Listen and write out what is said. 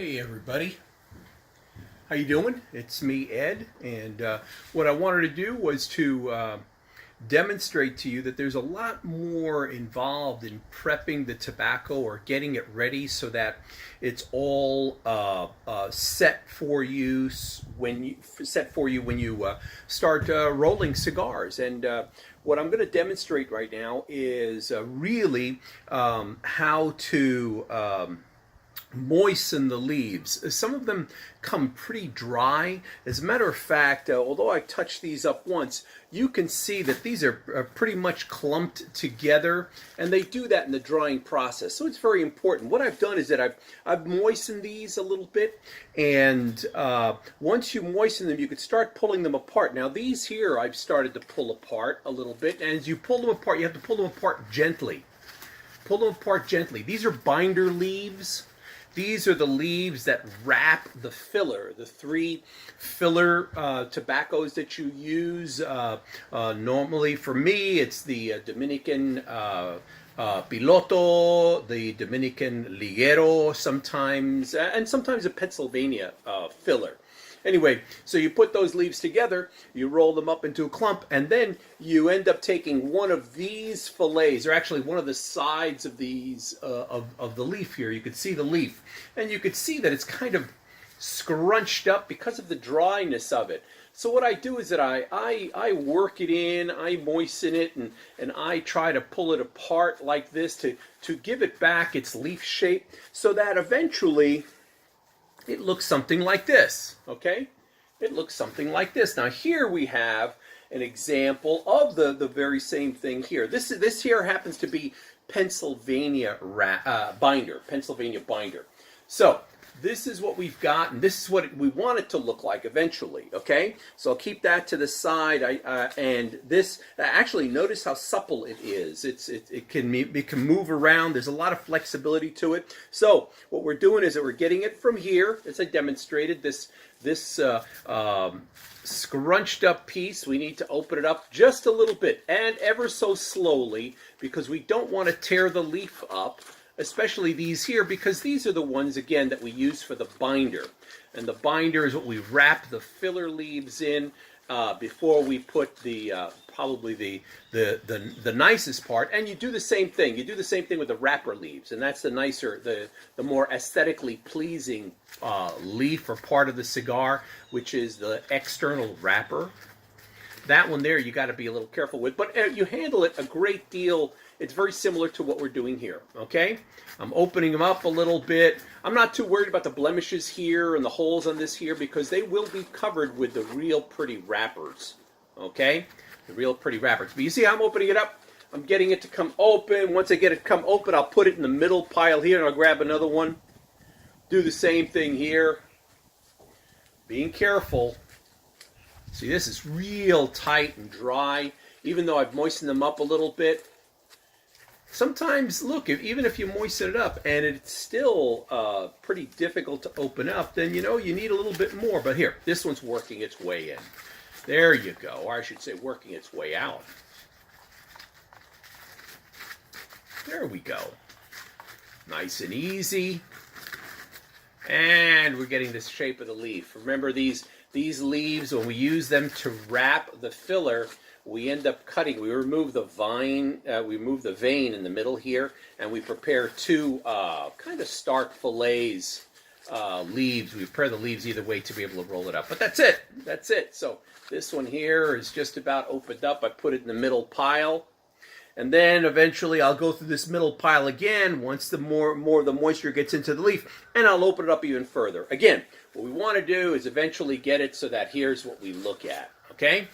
Hey everybody, how you doing? It's me, Ed, and what I wanted to do was to demonstrate to you that there's a lot more involved in prepping the tobacco or getting it ready so that it's all set for you when you start rolling cigars. And what I'm going to demonstrate right now is really how to moisten the leaves. Some of them come pretty dry. As a matter of fact, although I touched these up once, you can see that these are pretty much clumped together, and they do that in the drying process. So it's very important. What I've done is that I've moistened these a little bit, and once you moisten them, you can start pulling them apart. Now these here I've started to pull apart a little bit, and as you pull them apart, you have to pull them apart gently. Pull them apart gently. These are binder leaves. These are the leaves that wrap the filler, the three filler tobaccos that you use. Normally for me, it's the Dominican Piloto, the Dominican Liguero sometimes, and sometimes a Pennsylvania filler. Anyway, so you put those leaves together, you roll them up into a clump, and then you end up taking one of these fillets, or actually one of the sides of these of the leaf here. You can see the leaf, and you can see that it's kind of scrunched up because of the dryness of it. So what I do is that I work it in, I moisten it, and I try to pull it apart like this to give it back its leaf shape so that eventually it looks something like this, okay? It looks something like this. Now here we have an example of the very same thing here. This here happens to be Pennsylvania binder, Pennsylvania binder. So this is what we've got, and this is what we want it to look like eventually, okay? So I'll keep that to the side. And this, actually, notice how supple it is. It can move around. There's a lot of flexibility to it. So what we're doing is that we're getting it from here, as I demonstrated, this scrunched up piece. We need to open it up just a little bit, and ever so slowly, because we don't want to tear the leaf up, especially these here, because these are the ones, again, that we use for the binder. And the binder is what we wrap the filler leaves in before we put the probably the nicest part. And you do the same thing. You do the same thing with the wrapper leaves, and that's the nicer, the more aesthetically pleasing leaf or part of the cigar, which is the external wrapper. That one there you got to be a little careful with, but you handle it a great deal. It's very similar to what we're doing here, okay? I'm opening them up a little bit. I'm not too worried about the blemishes here and the holes on this here because they will be covered with the real pretty wrappers, okay? The real pretty wrappers. But you see how I'm opening it up? I'm getting it to come open. Once I get it to come open, I'll put it in the middle pile here, and I'll grab another one. Do the same thing here. Being careful. See, this is real tight and dry, even though I've moistened them up a little bit. Sometimes, look, even if you moisten it up and it's still pretty difficult to open up, then you know you need a little bit more. But here, this one's working its way in. There you go, or I should say working its way out. There we go. Nice and easy. And we're getting the shape of the leaf. Remember, these leaves, when we use them to wrap the filler, we end up cutting. We remove the vine, we remove the vein in the middle here, and we prepare two kind of stark fillets, leaves. We prepare the leaves either way to be able to roll it up. But that's it. That's it. So this one here is just about opened up. I put it in the middle pile. And then eventually I'll go through this middle pile again once the more of the moisture gets into the leaf, and I'll open it up even further. Again, what we want to do is eventually get it so that here's what we look at, okay?